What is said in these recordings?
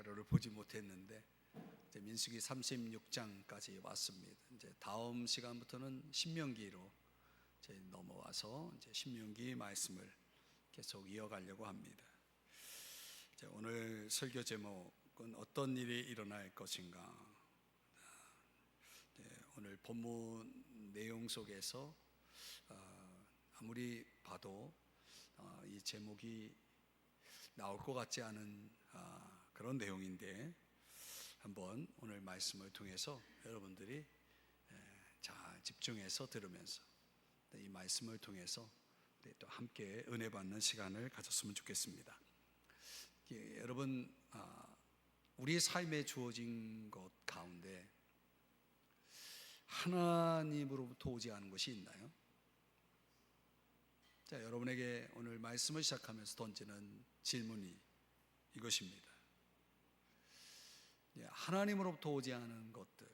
자료를 보지 못했는데 이제 민수기 36장까지 왔습니다. 이제 다음 시간부터는 신명기로 이제 넘어와서 이제 신명기 말씀을 계속 이어가려고 합니다. 이제 오늘 설교 제목은 어떤 일이 일어날 것인가. 오늘 본문 내용 속에서 아무리 봐도 이 제목이 나올 것 같지 않은 그런 내용인데, 한번 오늘 말씀을 통해서 여러분들이 잘 집중해서 들으면서 이 말씀을 통해서 또 함께 은혜 받는 시간을 가졌으면 좋겠습니다. 여러분, 우리 삶에 주어진 것 가운데 하나님으로부터 오지 않은 것이 있나요? 자, 여러분에게 오늘 말씀을 시작하면서 던지는 질문이 이것입니다. 하나님으로부터 오지 않은 것들,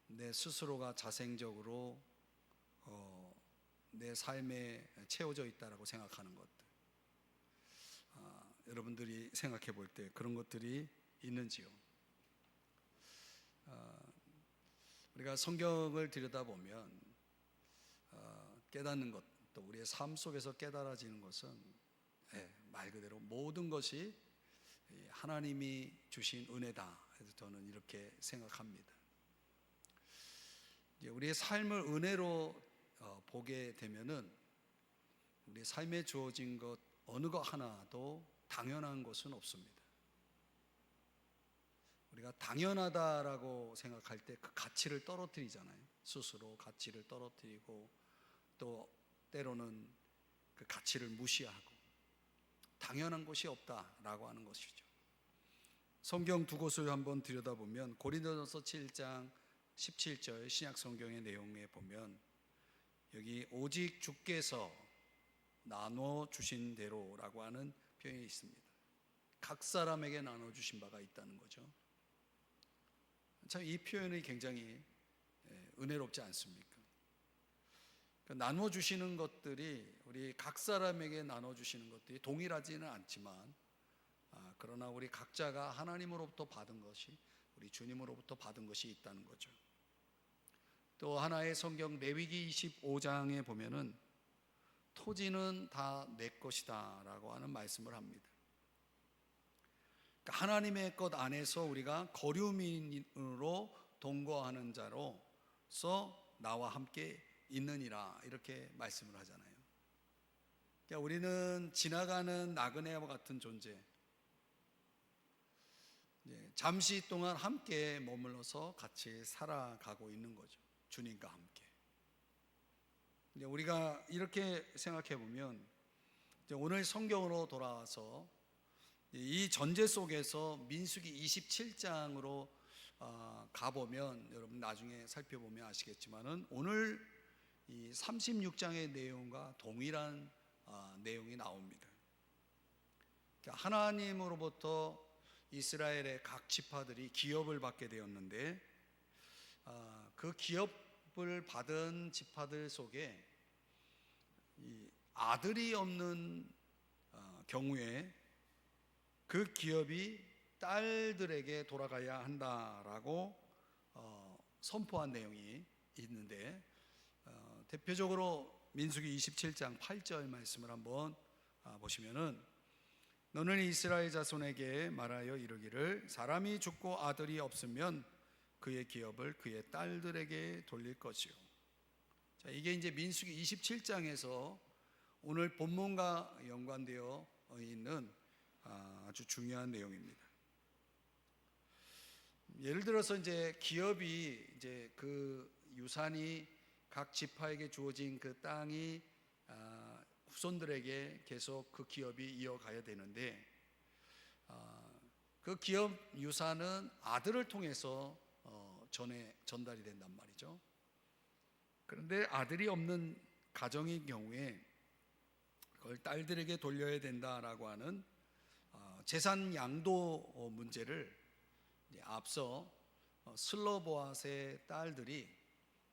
내 스스로가 자생적으로 내 삶에 채워져 있다라고 생각하는 것들, 여러분들이 생각해 볼 때 그런 것들이 있는지요? 우리가 성경을 들여다보면 깨닫는 것, 또 우리의 삶 속에서 깨달아지는 것은 말 그대로 모든 것이 하나님이 주신 은혜다 해서 저는 이렇게 생각합니다. 우리의 삶을 은혜로 보게 되면은 우리 삶에 주어진 것 어느 것 하나도 당연한 것은 없습니다. 우리가 당연하다라고 생각할 때 그 가치를 떨어뜨리잖아요. 스스로 가치를 떨어뜨리고 또 때로는 그 가치를 무시하고 당연한 것이 없다라고 하는 것이죠. 성경 두 곳을 한번 들여다보면 고린도전서 7장 17절 신약 성경의 내용에 보면 여기 오직 주께서 나눠 주신 대로라고 하는 표현이 있습니다. 각 사람에게 나눠 주신 바가 있다는 거죠. 참 이 표현이 굉장히 은혜롭지 않습니까? 나눠 주시는 것들이 우리 각 사람에게 나눠 주시는 것들이 동일하지는 않지만 그러나 우리 각자가 하나님으로부터 받은 것이 우리 주님으로부터 받은 것이 있다는 거죠. 또 하나의 성경 레위기 25장에 보면은 토지는 다 내 것이다 라고 하는 말씀을 합니다. 하나님의 것 안에서 우리가 거류민으로 동거하는 자로서 나와 함께 있느니라 이렇게 말씀을 하잖아요. 그러니까 우리는 지나가는 나그네와 같은 존재, 잠시 동안 함께 머물러서 같이 살아가고 있는 거죠. 주님과 함께. 우리가 이렇게 생각해 보면 오늘 성경으로 돌아와서 이 전제 속에서 민수기 27장으로 가보면 여러분 나중에 살펴보면 아시겠지만은 오늘 이 36장의 내용과 동일한 내용이 나옵니다. 그러니까 하나님으로부터 이스라엘의 각 지파들이 기업을 받게 되었는데 그 기업을 받은 지파들 속에 이 아들이 없는 경우에 그 기업이 딸들에게 돌아가야 한다라고 선포한 내용이 있는데 대표적으로 민수기 27장 8절 말씀을 한번 보시면은 너는 이스라엘 자손에게 말하여 이르기를 사람이 죽고 아들이 없으면 그의 기업을 그의 딸들에게 돌릴 것이요. 자, 이게 이제 민수기 27장에서 오늘 본문과 연관되어 있는 아주 중요한 내용입니다. 예를 들어서 이제 기업이 이제 그 유산이 각 지파에게 주어진 그 땅이 후손들에게 계속 그 기업이 이어가야 되는데 그 기업 유산은 아들을 통해서 전달이 된단 말이죠. 그런데 아들이 없는 가정의 경우에 그걸 딸들에게 돌려야 된다라고 하는 재산 양도 문제를 앞서 슬로보앗의 딸들이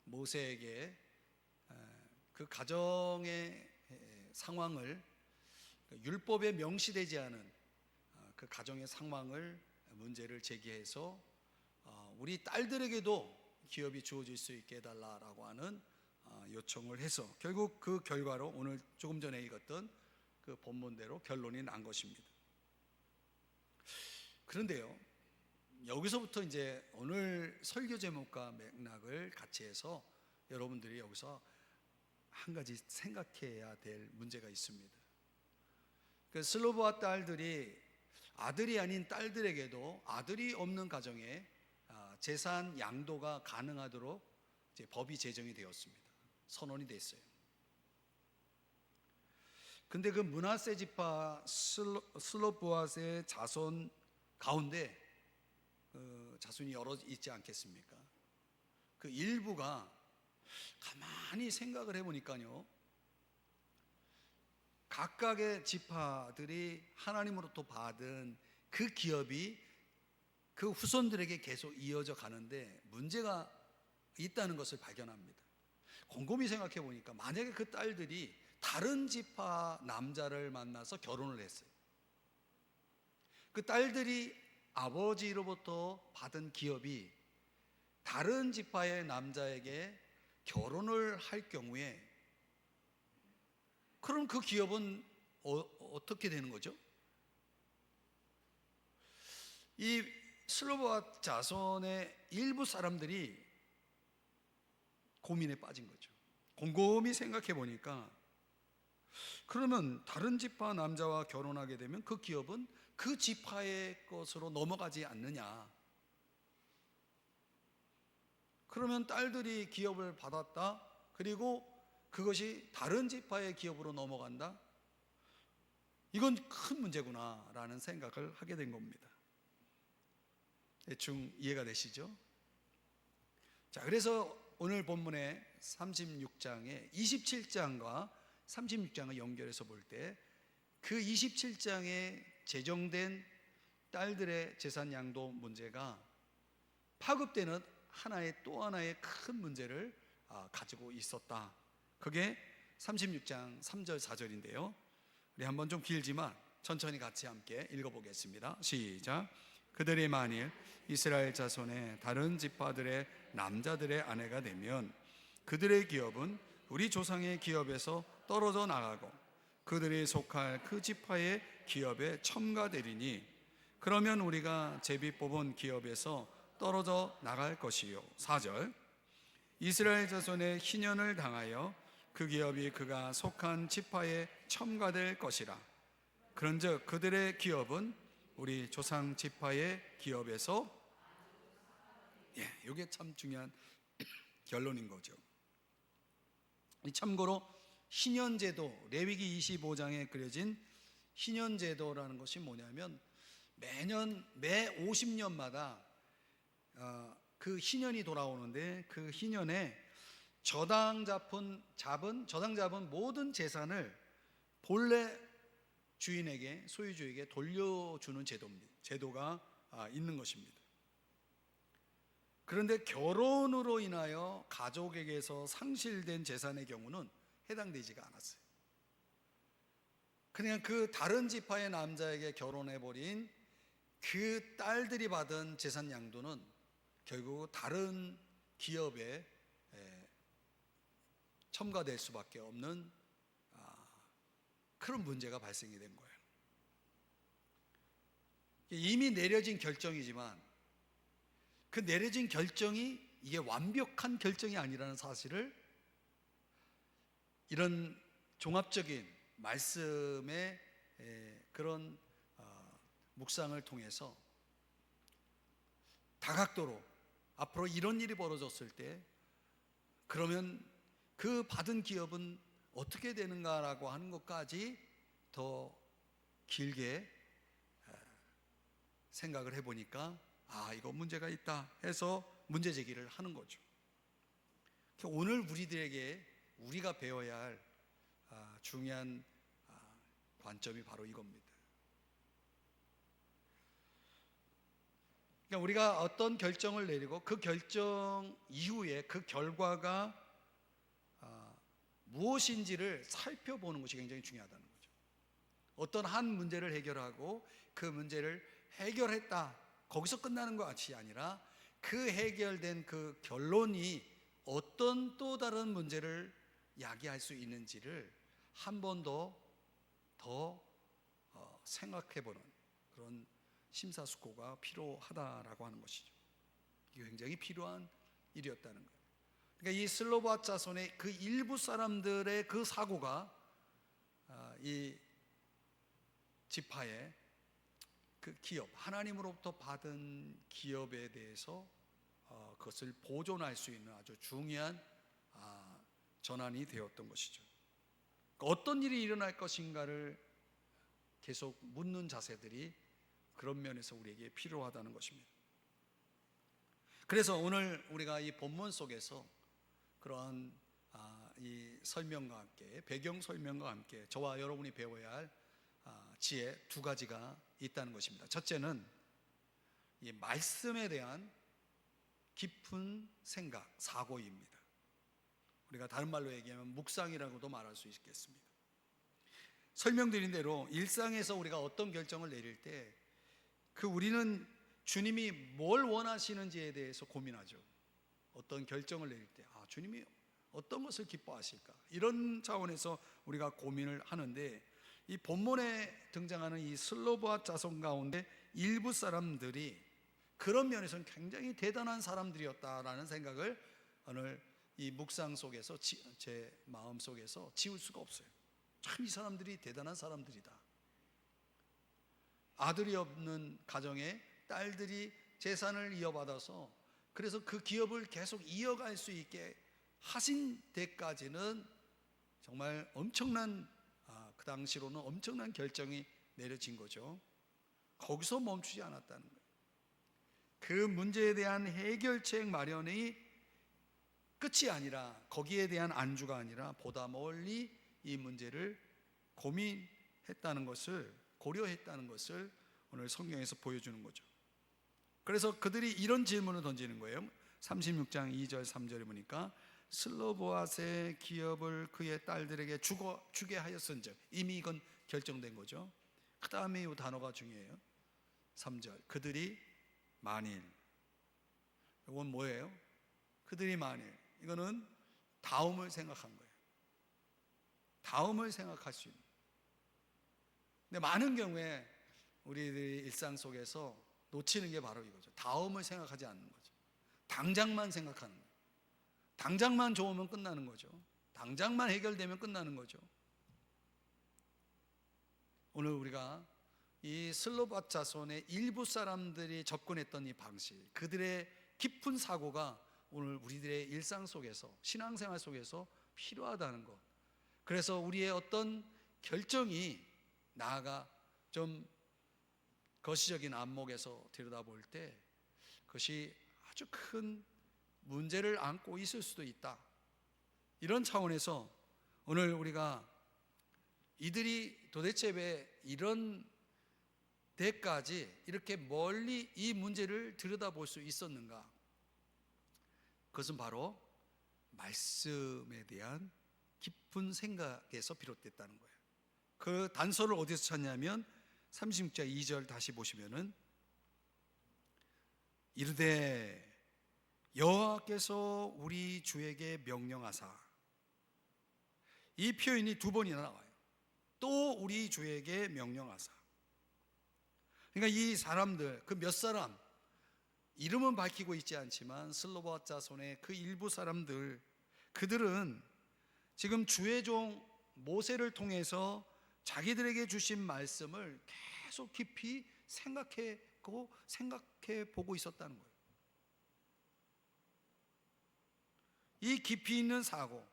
모세에게 그 가정의 상황을 율법에 명시되지 않은 그 가정의 상황을 문제를 제기해서 우리 딸들에게도 기업이 주어질 수 있게 해달라라고 하는 요청을 해서 결국 그 결과로 오늘 조금 전에 읽었던 그 본문대로 결론이 난 것입니다. 그런데요, 여기서부터 이제 오늘 설교 제목과 맥락을 같이 해서 여러분들이 여기서 한 가지 생각해야 될 문제가 있습니다. 그 슬로보아 딸들이 아들이 아닌 딸들에게도 아들이 없는 가정에 재산 양도가 가능하도록 이제 법이 제정이 되었습니다. 선언이 됐어요. 근데 그 므낫세 지파 슬로보아스의 자손 가운데 자손이 여러 있지 않겠습니까? 그 일부가 가만히 생각을 해보니까요, 각각의 지파들이 하나님으로부터 받은 그 기업이 그 후손들에게 계속 이어져 가는데 문제가 있다는 것을 발견합니다. 곰곰이 생각해 보니까 만약에 그 딸들이 다른 지파 남자를 만나서 결혼을 했어요. 그 딸들이 아버지로부터 받은 기업이 다른 지파의 남자에게 결혼을 할 경우에 그럼 그 기업은 어떻게 되는 거죠? 이 슬로보아 자손의 일부 사람들이 고민에 빠진 거죠. 곰곰이 생각해 보니까 그러면 다른 지파 남자와 결혼하게 되면 그 기업은 그 지파의 것으로 넘어가지 않느냐? 그러면 딸들이 기업을 받았다, 그리고 그것이 다른 지파의 기업으로 넘어간다? 이건 큰 문제구나라는 생각을 하게 된 겁니다. 대충 이해가 되시죠? 자, 그래서 오늘 본문의 36장에 27장과 36장을 연결해서 볼 때 그 27장에 제정된 딸들의 재산 양도 문제가 파급되는 또 하나의 큰 문제를 가지고 있었다. 그게 36장 3절 4절인데요 우리 한번 좀 길지만 천천히 같이 함께 읽어보겠습니다. 시작. 그들이 만일 이스라엘 자손의 다른 지파들의 남자들의 아내가 되면 그들의 기업은 우리 조상의 기업에서 떨어져 나가고 그들이 속할 그 지파의 기업에 첨가되리니 그러면 우리가 제비 뽑은 기업에서 떨어져 나갈 것이요. 4절. 이스라엘 자손의 희년을 당하여 그 기업이 그가 속한 지파에 첨가될 것이라. 그런즉 그들의 기업은 우리 조상 지파의 기업에서, 이게 참 중요한 결론인 거죠. 참고로 희년제도, 레위기 25장에 그려진 희년제도라는 것이 뭐냐면 매 50년마다 그 희년이 돌아오는데 그 희년에 저당 잡은 모든 재산을 본래 주인에게, 소유주에게 돌려주는 제도가 있는 것입니다. 그런데 결혼으로 인하여 가족에게서 상실된 재산의 경우는 해당되지가 않았어요. 그냥 그 다른 지파의 남자에게 결혼해버린 그 딸들이 받은 재산 양도는 결국 다른 기업에 첨가될 수밖에 없는 그런 문제가 발생이 된 거예요. 이미 내려진 결정이지만 그 내려진 결정이 이게 완벽한 결정이 아니라는 사실을 이런 종합적인 말씀의 그런 묵상을 통해서 다각도로 앞으로 이런 일이 벌어졌을 때 그러면 그 받은 기업은 어떻게 되는가라고 하는 것까지 더 길게 생각을 해보니까 이거 문제가 있다 해서 문제 제기를 하는 거죠. 오늘 우리가 배워야 할 중요한 관점이 바로 이겁니다. 그러니까 우리가 어떤 결정을 내리고 그 결정 이후에 그 결과가 무엇인지를 살펴보는 것이 굉장히 중요하다는 거죠. 어떤 한 문제를 해결하고 그 문제를 해결했다, 거기서 끝나는 것 같이 아니라 그 해결된 그 결론이 어떤 또 다른 문제를 야기할 수 있는지를 한 번 더 생각해보는 그런 심사숙고가 필요하다라고 하는 것이죠. 이게 굉장히 필요한 일이었다는 거예요. 그러니까 이 슬로바 자손의 그 일부 사람들의 그 사고가 이 지파의 그 기업, 하나님으로부터 받은 기업에 대해서 그것을 보존할 수 있는 아주 중요한 전환이 되었던 것이죠. 어떤 일이 일어날 것인가를 계속 묻는 자세들이 그런 면에서 우리에게 필요하다는 것입니다. 그래서 오늘 우리가 이 본문 속에서 그러한 이 설명과 함께, 배경 설명과 함께 저와 여러분이 배워야 할 지혜 두 가지가 있다는 것입니다. 첫째는 이 말씀에 대한 깊은 생각, 사고입니다. 우리가 다른 말로 얘기하면 묵상이라고도 말할 수 있겠습니다. 설명드린 대로 일상에서 우리가 어떤 결정을 내릴 때 우리는 주님이 뭘 원하시는지에 대해서 고민하죠. 어떤 결정을 내릴 때 주님이 어떤 것을 기뻐하실까, 이런 차원에서 우리가 고민을 하는데, 이 본문에 등장하는 이 슬로바 자손 가운데 일부 사람들이 그런 면에서는 굉장히 대단한 사람들이었다라는 생각을 오늘 이 묵상 속에서 제 마음 속에서 지울 수가 없어요. 참 이 사람들이 대단한 사람들이다. 아들이 없는 가정에 딸들이 재산을 이어받아서 그래서 그 기업을 계속 이어갈 수 있게 하신 데까지는 정말 엄청난, 그 당시로는 엄청난 결정이 내려진 거죠. 거기서 멈추지 않았다는 거예요. 그 문제에 대한 해결책 마련이 끝이 아니라, 거기에 대한 안주가 아니라 보다 멀리 이 문제를 고민했다는 것을, 고려했다는 것을 오늘 성경에서 보여주는 거죠. 그래서 그들이 이런 질문을 던지는 거예요. 36장 2절 3절에 보니까 슬로보앗의 기업을 그의 딸들에게 주게 하였은즉, 이미 이건 결정된 거죠. 그 다음에 이 단어가 중요해요. 3절, 그들이 만일. 이건 뭐예요? 그들이 만일, 이거는 다음을 생각한 거예요. 다음을 생각할 수 있는. 근데 많은 경우에 우리들이 일상 속에서 놓치는 게 바로 이거죠. 다음을 생각하지 않는 거죠. 당장만 생각하는 거예요. 당장만 좋으면 끝나는 거죠. 당장만 해결되면 끝나는 거죠. 오늘 우리가 이 슬로바 자손의 일부 사람들이 접근했던 이 방식, 그들의 깊은 사고가 오늘 우리들의 일상 속에서, 신앙생활 속에서 필요하다는 것. 그래서 우리의 어떤 결정이 나아가 좀 거시적인 안목에서 들여다볼 때 그것이 아주 큰 문제를 안고 있을 수도 있다. 이런 차원에서 오늘 우리가 이들이 도대체 왜 이런 데까지 이렇게 멀리 이 문제를 들여다볼 수 있었는가? 그것은 바로 말씀에 대한 깊은 생각에서 비롯됐다는 거예요. 그 단서를 어디서 찾냐면 36장 2절 다시 보시면은 이르되 여호와께서 우리 주에게 명령하사, 이 표현이 두 번이나 나와요. 또 우리 주에게 명령하사. 그러니까 이 사람들, 그 몇 사람, 이름은 밝히고 있지 않지만 슬로바 자손의 그 일부 사람들, 그들은 지금 주의 종 모세를 통해서 자기들에게 주신 말씀을 계속 깊이 생각해 보고 있었다는 거예요. 이 깊이 있는 사고,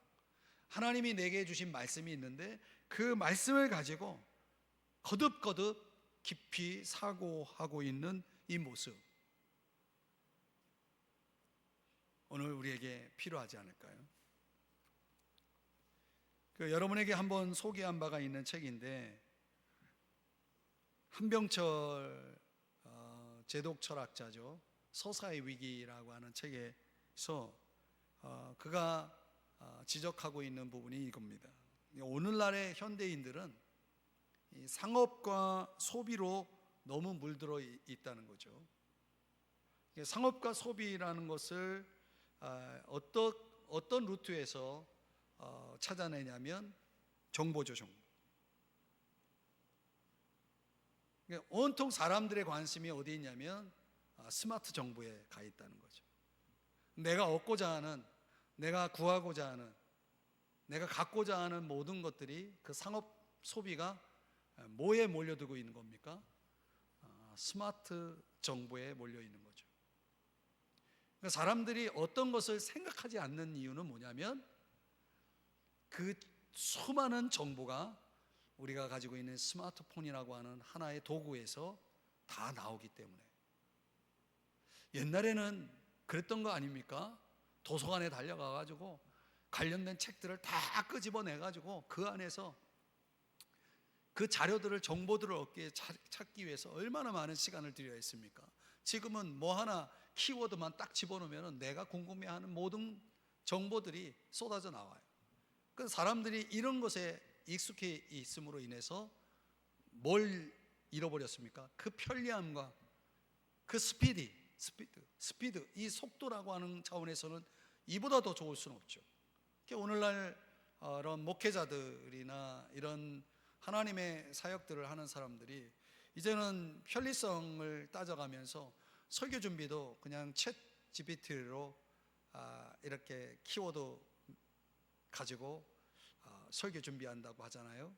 하나님이 내게 주신 말씀이 있는데 그 말씀을 가지고 거듭거듭 깊이 사고하고 있는 이 모습, 오늘 우리에게 필요하지 않을까요? 여러분에게 한번 소개한 바가 있는 책인데, 한병철 제독 철학자죠. 서사의 위기라고 하는 책에서 그가 지적하고 있는 부분이 이겁니다. 오늘날의 현대인들은 이 상업과 소비로 너무 물들어 있다는 거죠. 상업과 소비라는 것을 어떤 루트에서 찾아내냐면 정보죠, 정보. 온통 사람들의 관심이 어디 있냐면 스마트 정보에 가 있다는 거죠. 내가 얻고자 하는, 내가 구하고자 하는, 내가 갖고자 하는 모든 것들이 그 상업 소비가 뭐에 몰려들고 있는 겁니까? 스마트 정보에 몰려 있는 거죠. 그러니까 사람들이 어떤 것을 생각하지 않는 이유는 뭐냐면 그 수많은 정보가 우리가 가지고 있는 스마트폰이라고 하는 하나의 도구에서 다 나오기 때문에. 옛날에는 그랬던 거 아닙니까? 도서관에 달려가 가지고 관련된 책들을 다 끄집어내 가지고 그 안에서 그 자료들을, 정보들을 얻기 찾기 위해서 얼마나 많은 시간을 들여야 했습니까? 지금은 뭐 하나 키워드만 딱 집어넣으면 내가 궁금해하는 모든 정보들이 쏟아져 나와요. 그래서 사람들이 이런 것에 익숙해 있음으로 인해서 뭘 잃어버렸습니까? 그 편리함과 그 스피드, 이 속도라고 하는 차원에서는 이보다 더 좋을 수는 없죠. 오늘날 이런 목회자들이나 이런 하나님의 사역들을 하는 사람들이 이제는 편리성을 따져가면서 설교 준비도 그냥 챗 GPT로 이렇게 키워드 가지고 설교 준비한다고 하잖아요.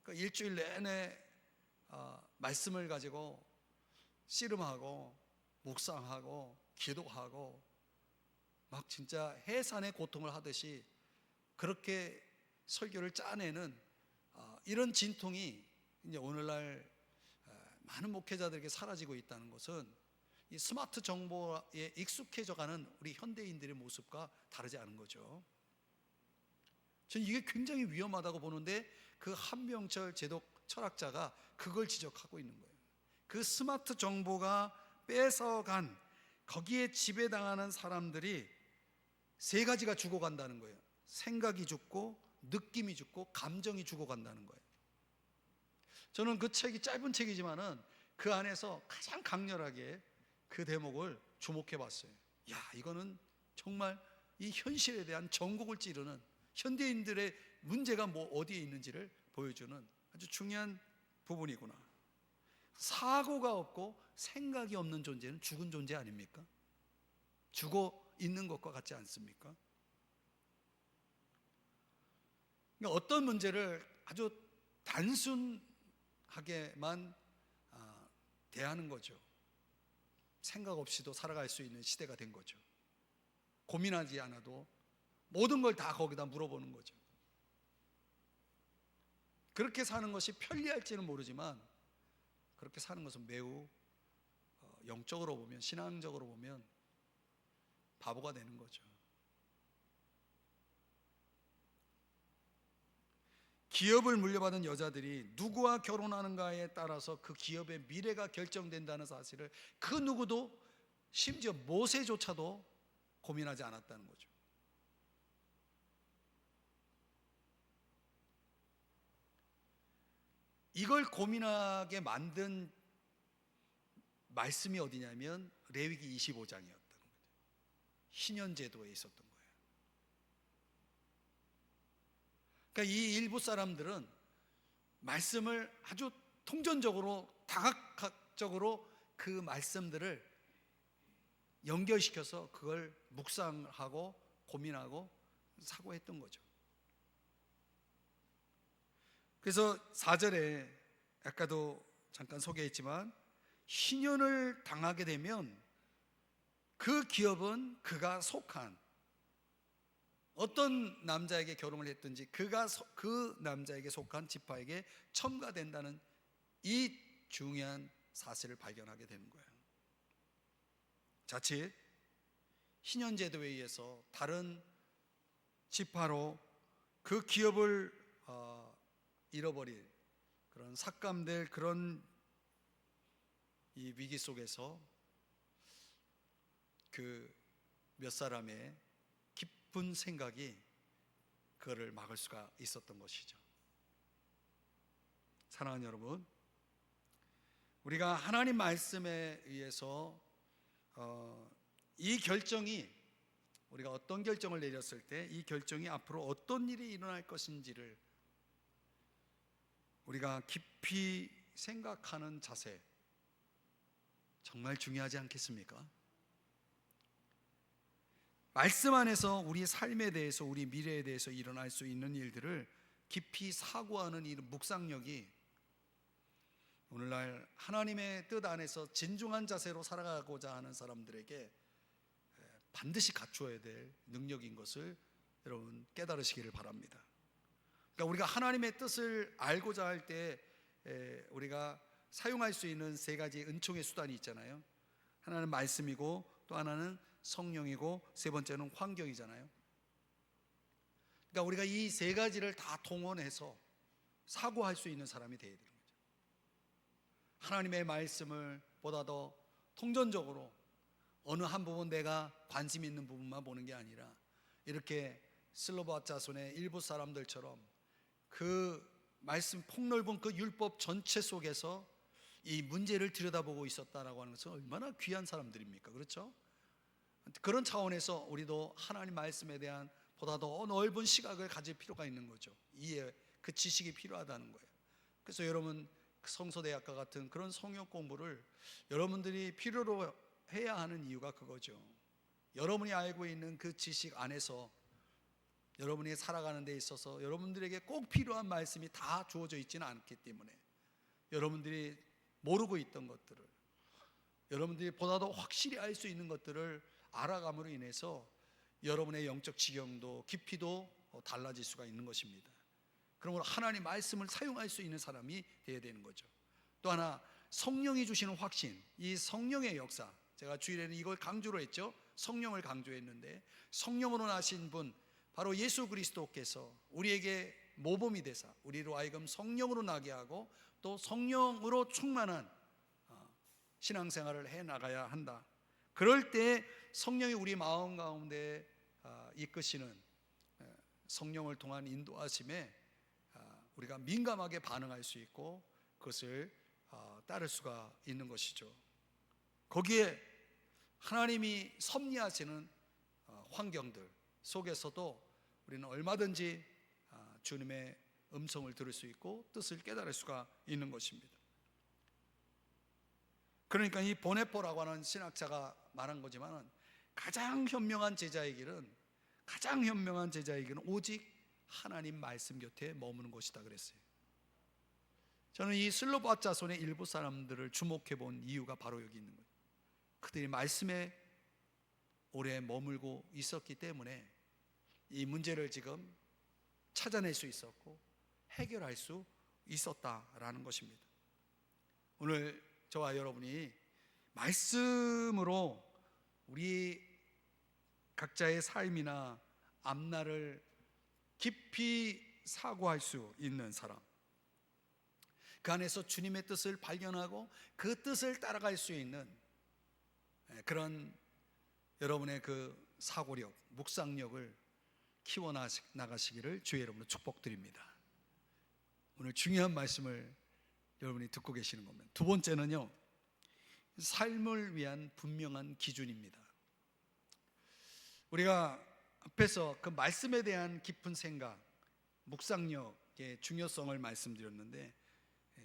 그러니까 일주일 내내 말씀을 가지고 씨름하고 묵상하고 기도하고 막 진짜 해산의 고통을 하듯이 그렇게 설교를 짜내는 이런 진통이 이제 오늘날 많은 목회자들에게 사라지고 있다는 것은 이 스마트 정보에 익숙해져가는 우리 현대인들의 모습과 다르지 않은 거죠. 저는 이게 굉장히 위험하다고 보는데 그 한명철 제독 철학자가 그걸 지적하고 있는 거예요. 그 스마트 정보가 뺏어간 거기에 지배당하는 사람들이 세 가지가 죽어간다는 거예요. 생각이 죽고, 느낌이 죽고, 감정이 죽어간다는 거예요. 저는 그 책이 짧은 책이지만은 그 안에서 가장 강렬하게 그 대목을 주목해 봤어요. 야, 이거는 정말 이 현실에 대한 전곡을 찌르는, 현대인들의 문제가 뭐 어디에 있는지를 보여주는 아주 중요한 부분이구나. 사고가 없고 생각이 없는 존재는 죽은 존재 아닙니까? 죽어 있는 것과 같지 않습니까? 그러니까 어떤 문제를 아주 단순하게만 대하는 거죠. 생각 없이도 살아갈 수 있는 시대가 된 거죠. 고민하지 않아도 모든 걸 다 거기다 물어보는 거죠. 그렇게 사는 것이 편리할지는 모르지만 그렇게 사는 것은 매우 영적으로 보면, 신앙적으로 보면 바보가 되는 거죠. 기업을 물려받은 여자들이 누구와 결혼하는가에 따라서 그 기업의 미래가 결정된다는 사실을 그 누구도, 심지어 모세조차도 고민하지 않았다는 거죠. 이걸 고민하게 만든 말씀이 어디냐면 레위기 25장이었다는 거죠. 신현제도에 있었던 거예요. 그러니까 이 일부 사람들은 말씀을 아주 통전적으로, 다각적으로 그 말씀들을 연결시켜서 그걸 묵상하고 고민하고 사고했던 거죠. 그래서 4절에 아까도 잠깐 소개했지만 희년을 당하게 되면 그 기업은 그가 속한, 어떤 남자에게 결혼을 했든지 그 남자에게 속한 지파에게 첨가된다는 이 중요한 사실을 발견하게 되는 거예요. 자칫 희년제도에 의해서 다른 지파로 그 기업을 잃어버릴 그런 삭감될 그런 이 위기 속에서 그 몇 사람의 깊은 생각이 그거를 막을 수가 있었던 것이죠. 사랑하는 여러분, 우리가 하나님 말씀에 의해서 이 결정이, 우리가 어떤 결정을 내렸을 때 이 결정이 앞으로 어떤 일이 일어날 것인지를 우리가 깊이 생각하는 자세, 정말 중요하지 않겠습니까? 말씀 안에서 우리 삶에 대해서, 우리 미래에 대해서 일어날 수 있는 일들을 깊이 사고하는 이 묵상력이 오늘날 하나님의 뜻 안에서 진중한 자세로 살아가고자 하는 사람들에게 반드시 갖추어야 될 능력인 것을 여러분 깨달으시기를 바랍니다. 그러니까 우리가 하나님의 뜻을 알고자 할 때 우리가 사용할 수 있는 세 가지 은총의 수단이 있잖아요. 하나는 말씀이고, 또 하나는 성령이고, 세 번째는 환경이잖아요. 그러니까 우리가 이 세 가지를 다 동원해서 사고할 수 있는 사람이 되어야 되는 거죠. 하나님의 말씀을 보다 더 통전적으로 어느 한 부분, 내가 관심 있는 부분만 보는 게 아니라 이렇게 슬로바 자손의 일부 사람들처럼 그 말씀 폭넓은 그 율법 전체 속에서 이 문제를 들여다보고 있었다라고 하는 것은 얼마나 귀한 사람들입니까? 그렇죠? 그런 차원에서 우리도 하나님 말씀에 대한 보다 더 넓은 시각을 가질 필요가 있는 거죠. 이해, 그 지식이 필요하다는 거예요. 그래서 여러분, 성서대학과 같은 그런 성역 공부를 여러분들이 필요로 해야 하는 이유가 그거죠. 여러분이 알고 있는 그 지식 안에서 여러분이 살아가는 데 있어서 여러분들에게 꼭 필요한 말씀이 다 주어져 있지는 않기 때문에, 여러분들이 모르고 있던 것들을, 여러분들이 보다 더 확실히 알 수 있는 것들을 알아감으로 인해서 여러분의 영적 지경도 깊이도 달라질 수가 있는 것입니다. 그러므로 하나님 말씀을 사용할 수 있는 사람이 되어야 되는 거죠. 또 하나, 성령이 주시는 확신, 이 성령의 역사, 제가 주일에는 이걸 강조를 했죠. 성령을 강조했는데, 성령으로 나신 분 바로 예수 그리스도께서 우리에게 모범이 되사 우리로 하여금 성령으로 나게 하고 또 성령으로 충만한 신앙생활을 해나가야 한다. 그럴 때 성령이 우리 마음 가운데 이끄시는 성령을 통한 인도하심에 우리가 민감하게 반응할 수 있고 그것을 따를 수가 있는 것이죠. 거기에 하나님이 섭리하시는 환경들 속에서도 우리는 얼마든지 주님의 음성을 들을 수 있고 뜻을 깨달을 수가 있는 것입니다. 그러니까 이 보네포라고 하는 신학자가 말한 거지만, 가장 현명한 제자의 길은 오직 하나님 말씀 곁에 머무는 것이다 그랬어요. 저는 이 슬로바 자손의 일부 사람들을 주목해 본 이유가 바로 여기 있는 거예요. 그들이 말씀에 오래 머물고 있었기 때문에 이 문제를 지금 찾아낼 수 있었고 해결할 수 있었다라는 것입니다. 오늘 저와 여러분이 말씀으로 우리 각자의 삶이나 앞날을 깊이 사고할 수 있는 사람, 그 안에서 주님의 뜻을 발견하고 그 뜻을 따라갈 수 있는 그런 여러분의 그 사고력, 묵상력을 키워나가시기를 주의 이름으로 축복드립니다. 오늘 중요한 말씀을 여러분이 듣고 계시는 겁니다. 두 번째는요, 삶을 위한 분명한 기준입니다. 우리가 앞에서 그 말씀에 대한 깊은 생각, 묵상력의 중요성을 말씀드렸는데,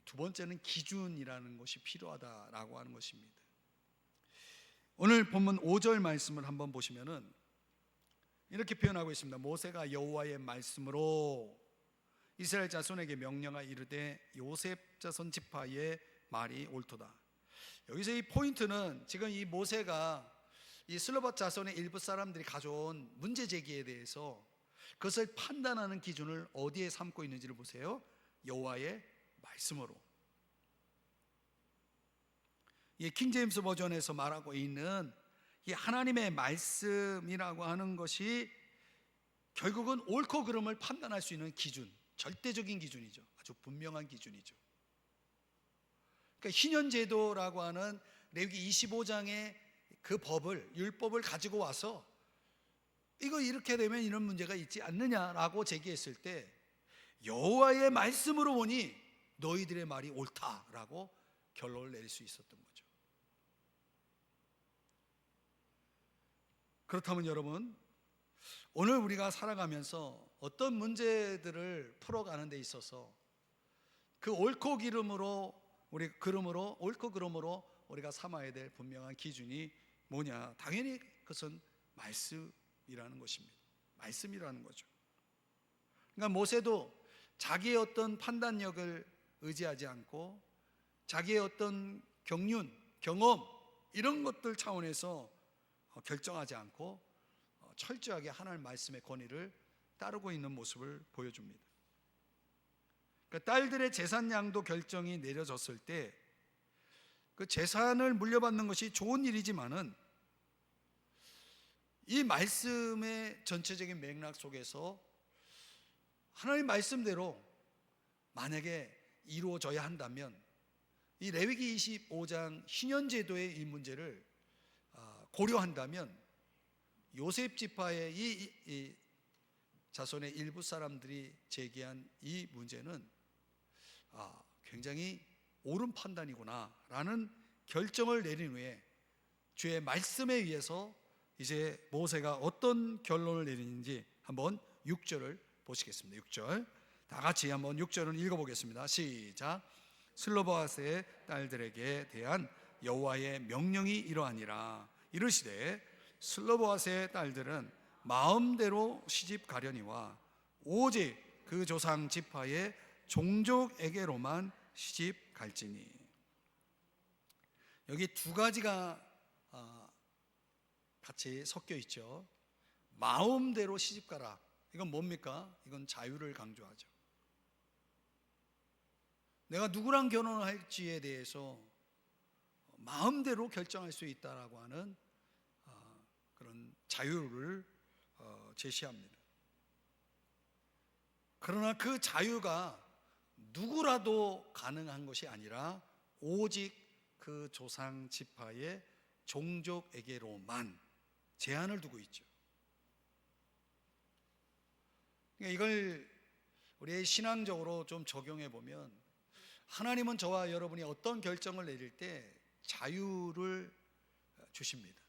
두 번째는 기준이라는 것이 필요하다라고 하는 것입니다. 오늘 본문 5절 말씀을 한번 보시면은 이렇게 표현하고 있습니다. 모세가 여호와의 말씀으로 이스라엘 자손에게 명령하 이르되 요셉 자손 지파의 말이 옳도다. 여기서 이 포인트는 지금 이 모세가 이 슬로바 자손의 일부 사람들이 가져온 문제 제기에 대해서 그것을 판단하는 기준을 어디에 삼고 있는지를 보세요. 여호와의 말씀으로. 이 킹제임스 버전에서 말하고 있는 이 하나님의 말씀이라고 하는 것이 결국은 옳고 그름을 판단할 수 있는 기준, 절대적인 기준이죠. 아주 분명한 기준이죠. 그러니까 희년제도라고 하는 레위기 25장의 그 법을, 율법을 가지고 와서 이거 이렇게 되면 이런 문제가 있지 않느냐라고 제기했을 때 여호와의 말씀으로 보니 너희들의 말이 옳다라고 결론을 내릴 수 있었던 거죠. 그렇다면 여러분, 오늘 우리가 살아가면서 어떤 문제들을 풀어가는 데 있어서 그 옳고 그름으로 우리가 삼아야 될 분명한 기준이 뭐냐? 당연히 그것은 말씀이라는 것입니다. 말씀이라는 거죠. 그러니까 모세도 자기의 어떤 판단력을 의지하지 않고 자기의 어떤 경륜, 경험 이런 것들 차원에서 결정하지 않고 철저하게 하나님 말씀의 권위를 따르고 있는 모습을 보여줍니다. 그러니까 딸들의 재산 양도 결정이 내려졌을 때 그 재산을 물려받는 것이 좋은 일이지만은 이 말씀의 전체적인 맥락 속에서 하나님 말씀대로 만약에 이루어져야 한다면 이 레위기 25장 희년제도의 이 문제를 고려한다면 요셉 지파의 이 자손의 일부 사람들이 제기한 이 문제는 굉장히 옳은 판단이구나라는 결정을 내린 후에 주의 말씀에 의해서 이제 모세가 어떤 결론을 내리는지 한번 6절을 보시겠습니다. 6절 다 같이 한번 6절을 읽어보겠습니다. 시작. 슬로바앗의 딸들에게 대한 여호와의 명령이 이러하니라. 이르시되 슬로바앗의 딸들은 마음대로 시집 가려니와 오직 그 조상 지파의 종족에게로만 시집 갈지니. 여기 두 가지가 같이 섞여 있죠. 마음대로 시집 가라. 이건 뭡니까? 이건 자유를 강조하죠. 내가 누구랑 결혼을 할지에 대해서 마음대로 결정할 수 있다라고 하는 그런 자유를 제시합니다. 그러나 그 자유가 누구라도 가능한 것이 아니라 오직 그 조상 지파의 종족에게로만 제한을 두고 있죠. 그러니까 이걸 우리의 신앙적으로 좀 적용해 보면 하나님은 저와 여러분이 어떤 결정을 내릴 때 자유를 주십니다.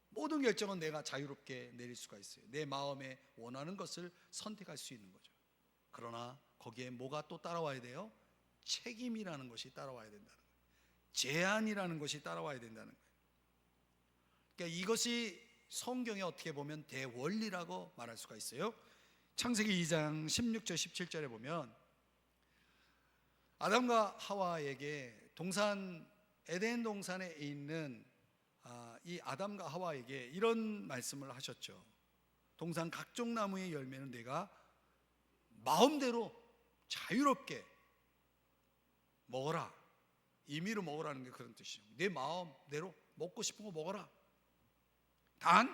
모든 결정은 내가 자유롭게 내릴 수가 있어요. 내 마음에 원하는 것을 선택할 수 있는 거죠. 그러나 거기에 뭐가 또 따라와야 돼요? 책임이라는 것이 따라와야 된다는 거예요. 제한이라는 것이 따라와야 된다는 거예요. 그러니까 이것이 성경에 어떻게 보면 대원리라고 말할 수가 있어요. 창세기 2장 16절 17절에 보면 아담과 하와에게 에덴 동산에 있는 이 아담과 하와에게 이런 말씀을 하셨죠. 동산 각종 나무의 열매는 내가 마음대로 자유롭게 먹어라. 임의로 먹으라는 게 그런 뜻이죠. 내 마음대로 먹고 싶은 거 먹어라. 단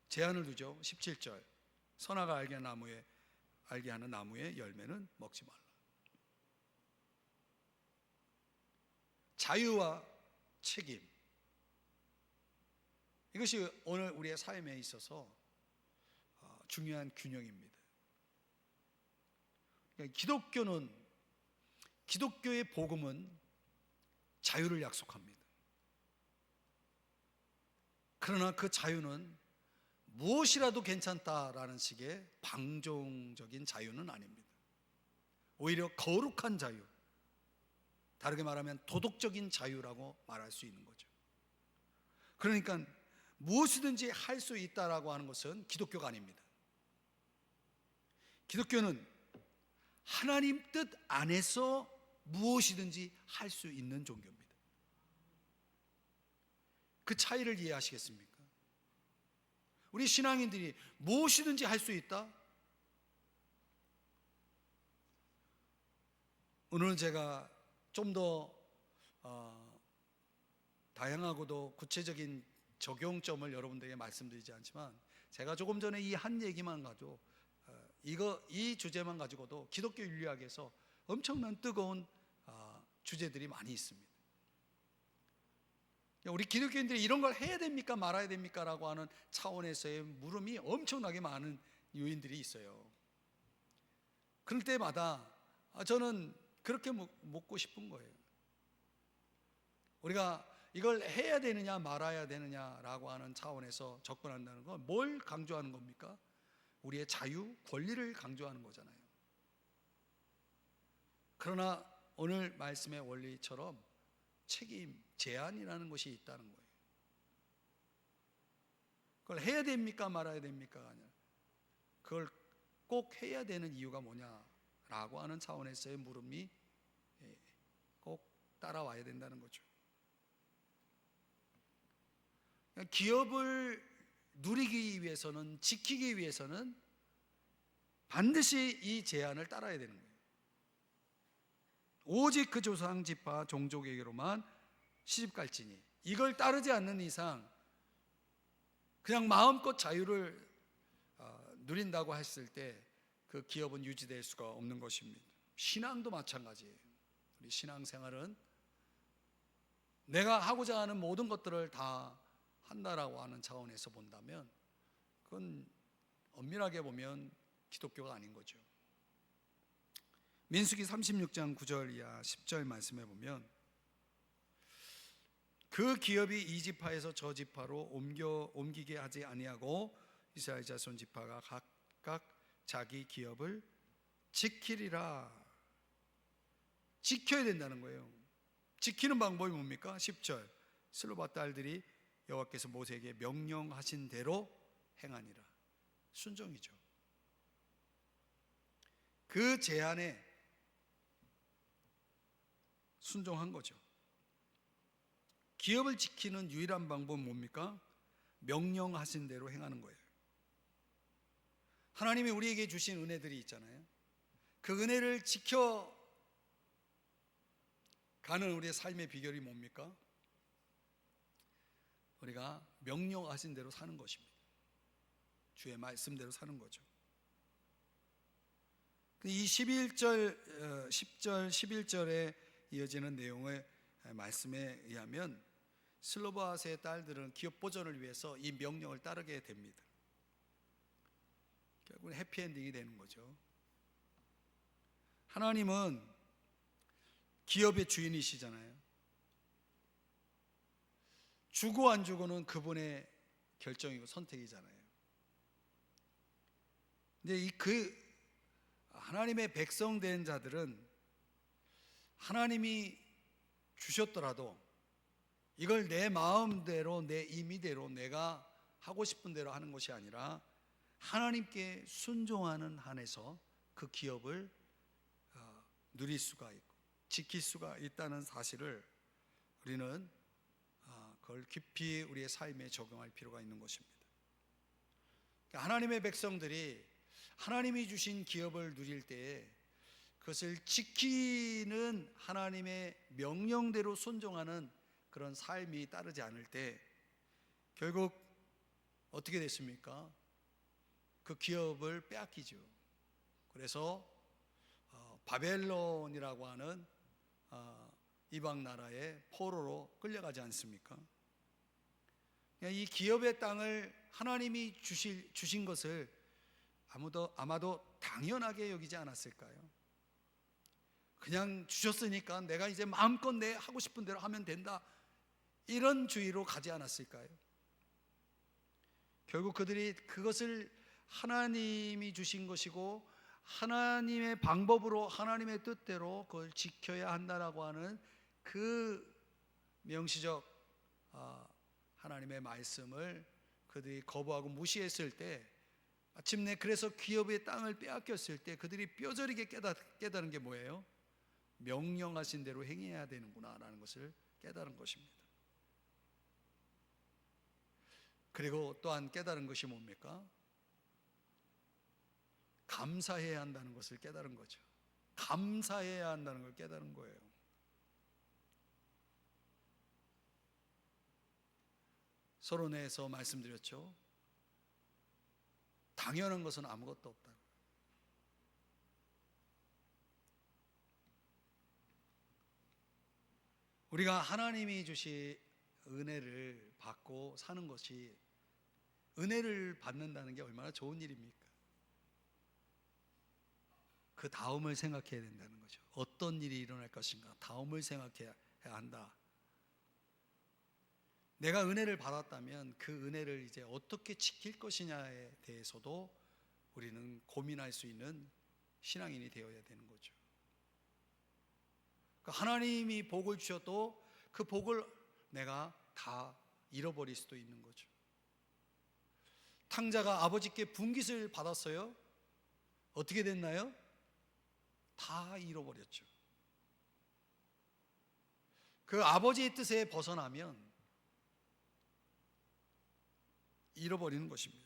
제한을 두죠. 17절 선악을 알게 하는 나무의 열매는 먹지 말라. 자유와 책임, 이것이 오늘 우리의 삶에 있어서 중요한 균형입니다. 그러니까 기독교의 복음은 자유를 약속합니다. 그러나 그 자유는 무엇이라도 괜찮다라는 식의 방종적인 자유는 아닙니다. 오히려 거룩한 자유, 다르게 말하면 도덕적인 자유라고 말할 수 있는 거죠. 그러니까 무엇이든지 할 수 있다라고 하는 것은 기독교가 아닙니다. 기독교는 하나님 뜻 안에서 무엇이든지 할 수 있는 종교입니다. 그 차이를 이해하시겠습니까? 우리 신앙인들이 무엇이든지 할 수 있다? 오늘은 제가 좀 더 다양하고도 구체적인 적용점을 여러분들에게 말씀드리지 않지만 제가 조금 전에 이 한 얘기만 가지고 이 주제만 가지고도 기독교 윤리학에서 엄청난 뜨거운 주제들이 많이 있습니다. 우리 기독교인들이 이런 걸 해야 됩니까 말아야 됩니까 라고 하는 차원에서의 물음이 엄청나게 많은 요인들이 있어요. 그럴 때마다 저는 그렇게 묻고 싶은 거예요. 우리가 이걸 해야 되느냐 말아야 되느냐라고 하는 차원에서 접근한다는 건 뭘 강조하는 겁니까? 우리의 자유, 권리를 강조하는 거잖아요. 그러나 오늘 말씀의 원리처럼 책임, 제한이라는 것이 있다는 거예요. 그걸 해야 됩니까 말아야 됩니까가 아니라 그걸 꼭 해야 되는 이유가 뭐냐라고 하는 차원에서의 물음이 꼭 따라와야 된다는 거죠. 기업을 누리기 위해서는, 지키기 위해서는 반드시 이 제한을 따라야 되는 거예요. 오직 그 조상 지파 종족에게로만 시집갈지니, 이걸 따르지 않는 이상 그냥 마음껏 자유를 누린다고 했을 때 그 기업은 유지될 수가 없는 것입니다. 신앙도 마찬가지예요. 우리 신앙생활은 내가 하고자 하는 모든 것들을 다 한다라고 하는 차원에서 본다면 그건 엄밀하게 보면 기독교가 아닌 거죠. 민수기 36장 9절 이하 10절 말씀해 보면 그 기업이 이 지파에서 저 지파로 옮기게 하지 아니하고 이스라엘 자손 지파가 각각 자기 기업을 지키리라. 지켜야 된다는 거예요. 지키는 방법이 뭡니까? 10절 슬로바 딸들이 여호와께서 모세에게 명령하신 대로 행하니라. 순종이죠. 그 제안에 순종한 거죠. 기업을 지키는 유일한 방법은 뭡니까? 명령하신 대로 행하는 거예요. 하나님이 우리에게 주신 은혜들이 있잖아요. 그 은혜를 지켜가는 우리의 삶의 비결이 뭡니까? 우리가 명령하신 대로 사는 것입니다. 주의 말씀대로 사는 거죠. 이 10절, 11절에 이어지는 내용의 말씀에 의하면 슬로바스의 딸들은 기업 보존을 위해서 이 명령을 따르게 됩니다. 결국은 해피엔딩이 되는 거죠. 하나님은 기업의 주인이시잖아요. 주고 안 주고는 그분의 결정이고 선택이잖아요. 근데 하나님의 백성 된 자들은 하나님이 주셨더라도 이걸 내 마음대로, 내 임의대로, 내가 하고 싶은 대로 하는 것이 아니라 하나님께 순종하는 한에서 그 기업을 누릴 수가 있고 지킬 수가 있다는 사실을 우리는 그걸 깊이 우리의 삶에 적용할 필요가 있는 것입니다. 하나님의 백성들이 하나님이 주신 기업을 누릴 때에 그것을 지키는 하나님의 명령대로 순종하는 그런 삶이 따르지 않을 때 결국 어떻게 됐습니까? 그 기업을 빼앗기죠. 그래서 바벨론이라고 하는 이방 나라의 포로로 끌려가지 않습니까? 이 기업의 땅을 하나님이 주신 것을 아마도 당연하게 여기지 않았을까요? 그냥 주셨으니까 내가 이제 마음껏 내 하고 싶은 대로 하면 된다, 이런 주의로 가지 않았을까요? 결국 그들이 그것을 하나님이 주신 것이고 하나님의 방법으로 하나님의 뜻대로 그걸 지켜야 한다라고 하는 그 명시적 하나님의 말씀을 그들이 거부하고 무시했을 때, 마침내 그래서 기업의 땅을 빼앗겼을 때 그들이 뼈저리게 깨달은 게 뭐예요? 명령하신 대로 행해야 되는구나 라는 것을 깨달은 것입니다. 그리고 또한 깨달은 것이 뭡니까? 감사해야 한다는 것을 깨달은 거죠. 감사해야 한다는 걸 깨달은 거예요. 서론에서 말씀드렸죠. 당연한 것은 아무것도 없다. 우리가 하나님이 주신 은혜를 받고 사는 것이, 은혜를 받는다는 게 얼마나 좋은 일입니까? 그 다음을 생각해야 된다는 거죠. 어떤 일이 일어날 것인가, 다음을 생각해야 한다. 내가 은혜를 받았다면 그 은혜를 이제 어떻게 지킬 것이냐에 대해서도 우리는 고민할 수 있는 신앙인이 되어야 되는 거죠. 하나님이 복을 주셔도 그 복을 내가 다 잃어버릴 수도 있는 거죠. 탕자가 아버지께 분깃을 받았어요. 어떻게 됐나요? 다 잃어버렸죠. 그 아버지의 뜻에 벗어나면 잃어버리는 것입니다.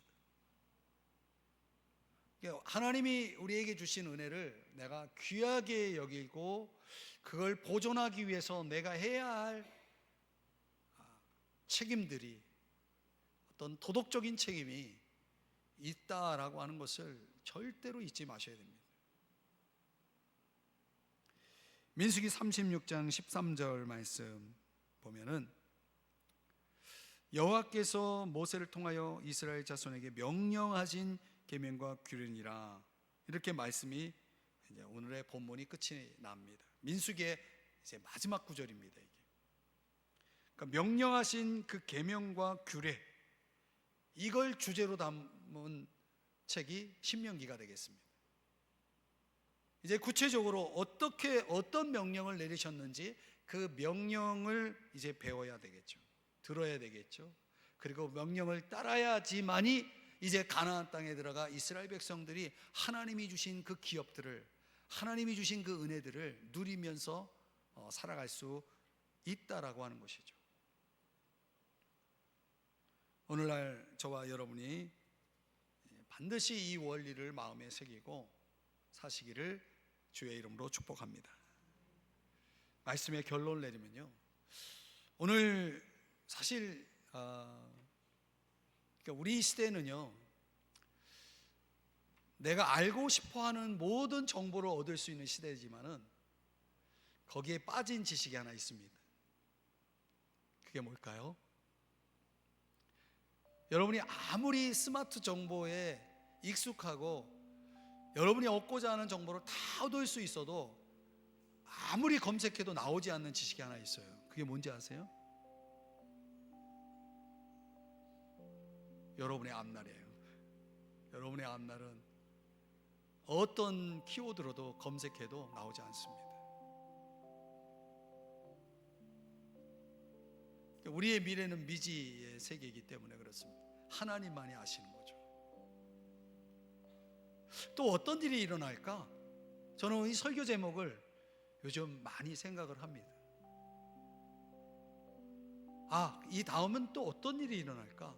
하나님이 우리에게 주신 은혜를 내가 귀하게 여기고 그걸 보존하기 위해서 내가 해야 할 책임들이, 어떤 도덕적인 책임이 있다라고 하는 것을 절대로 잊지 마셔야 됩니다. 민수기 36장 13절 말씀 보면은 여호와께서 모세를 통하여 이스라엘 자손에게 명령하신 계명과 규례니라, 이렇게 말씀이 이제 오늘의 본문이 끝이 납니다. 민수기의 이제 마지막 구절입니다. 이게. 그러니까 명령하신 그 계명과 규례, 이걸 주제로 담은 책이 신명기가 되겠습니다. 이제 구체적으로 어떤 명령을 내리셨는지 그 명령을 이제 배워야 되겠죠. 들어야 되겠죠. 그리고 명령을 따라야지만이 이제 가나안 땅에 들어가 이스라엘 백성들이 하나님이 주신 그 기업들을, 하나님이 주신 그 은혜들을 누리면서 살아갈 수 있다라고 하는 것이죠. 오늘날 저와 여러분이 반드시 이 원리를 마음에 새기고 사시기를 주의 이름으로 축복합니다. 말씀의 결론을 내리면요, 오늘 사실 우리 시대는요, 내가 알고 싶어하는 모든 정보를 얻을 수 있는 시대지만은 거기에 빠진 지식이 하나 있습니다. 그게 뭘까요? 여러분이 아무리 스마트 정보에 익숙하고 여러분이 얻고자 하는 정보를 다 얻을 수 있어도 아무리 검색해도 나오지 않는 지식이 하나 있어요. 그게 뭔지 아세요? 여러분의 앞날이에요. 여러분의 앞날은 어떤 키워드로도 검색해도 나오지 않습니다. 우리의 미래는 미지의 세계이기 때문에 그렇습니다. 하나님만이 아시는 거죠. 또 어떤 일이 일어날까? 저는 이 설교 제목을 요즘 많이 생각을 합니다. 이 다음은 또 어떤 일이 일어날까?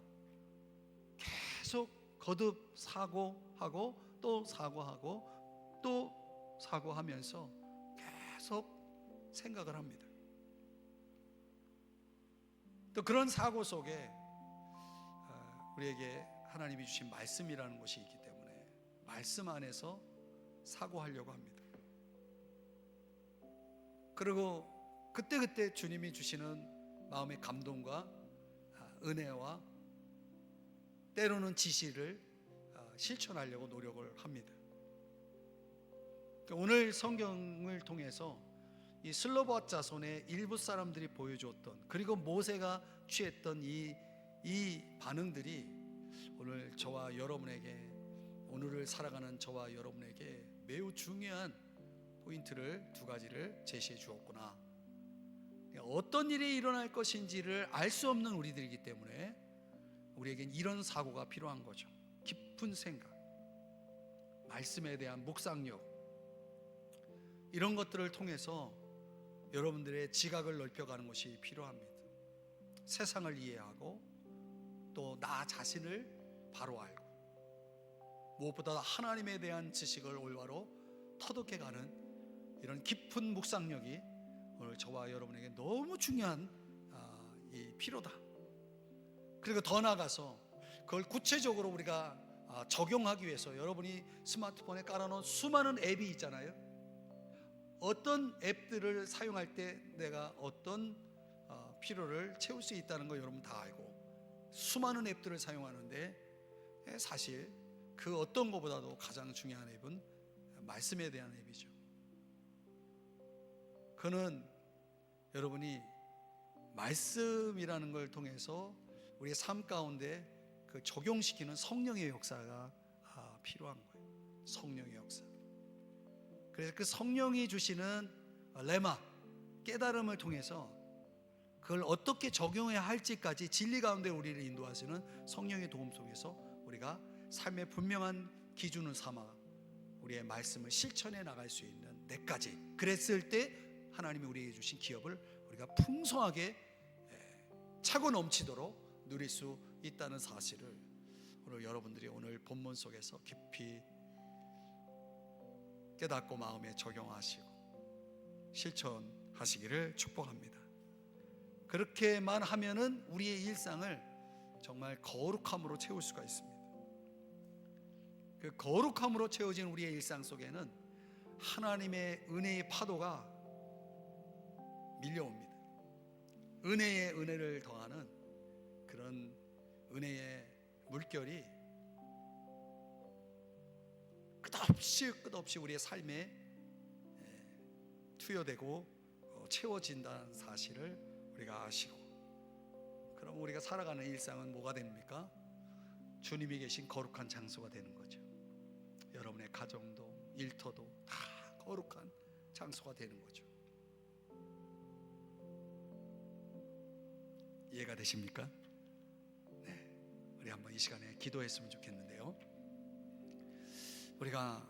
계속 거듭 사고하고 또 사고하고 또 사고하면서 계속 생각을 합니다. 또 그런 사고 속에 우리에게 하나님이 주신 말씀이라는 것이 있기 때문에 말씀 안에서 사고하려고 합니다. 그리고 그때그때 주님이 주시는 마음의 감동과 은혜와 때로는 지시를 실천하려고 노력을 합니다. 오늘 성경을 통해서 이 슬로바 자손의 일부 사람들이 보여주었던, 그리고 모세가 취했던 이 반응들이 오늘 저와 여러분에게, 오늘을 살아가는 저와 여러분에게 매우 중요한 포인트를 두 가지를 제시해 주었구나. 어떤 일이 일어날 것인지를 알 수 없는 우리들이기 때문에 우리에겐 이런 사고가 필요한 거죠. 깊은 생각, 말씀에 대한 묵상력, 이런 것들을 통해서 여러분들의 지각을 넓혀가는 것이 필요합니다. 세상을 이해하고 또 나 자신을 바로 알고 무엇보다 하나님에 대한 지식을 올바로 터득해가는 이런 깊은 묵상력이 오늘 저와 여러분에게 너무 중요한 이 필요다. 그리고 더 나아가서 그걸 구체적으로 우리가 적용하기 위해서 여러분이 스마트폰에 깔아놓은 수많은 앱이 있잖아요. 어떤 앱들을 사용할 때 내가 어떤 필요를 채울 수 있다는 거 여러분 다 알고 수많은 앱들을 사용하는데 사실 그 어떤 것보다도 가장 중요한 앱은 말씀에 대한 예비죠. 그는 여러분이 말씀이라는 걸 통해서 우리의 삶 가운데 그 적용시키는 성령의 역사가 필요한 거예요. 성령의 역사. 그래서 그 성령이 주시는 레마, 깨달음을 통해서 그걸 어떻게 적용해야 할지까지 진리 가운데 우리를 인도하시는 성령의 도움 속에서 우리가 삶의 분명한 기준을 삼아 우리의 말씀을 실천해 나갈 수 있는 데까지, 그랬을 때 하나님이 우리에게 주신 기업을 우리가 풍성하게 차고 넘치도록 누릴 수 있다는 사실을 오늘 여러분들이 오늘 본문 속에서 깊이 깨닫고 마음에 적용하시고 실천하시기를 축복합니다. 그렇게만 하면은 우리의 일상을 정말 거룩함으로 채울 수가 있습니다. 그 거룩함으로 채워진 우리의 일상 속에는 하나님의 은혜의 파도가 밀려옵니다. 은혜에 은혜를 더하는 그런 은혜의 물결이 끝없이 우리의 삶에 투여되고 채워진다는 사실을 우리가 아시고, 그럼 우리가 살아가는 일상은 뭐가 됩니까? 주님이 계신 거룩한 장소가 되는 거죠. 여러분의 가정도 일터도 다 거룩한 장소가 되는 거죠. 이해가 되십니까? 네, 우리 한번 이 시간에 기도했으면 좋겠는데요. 우리가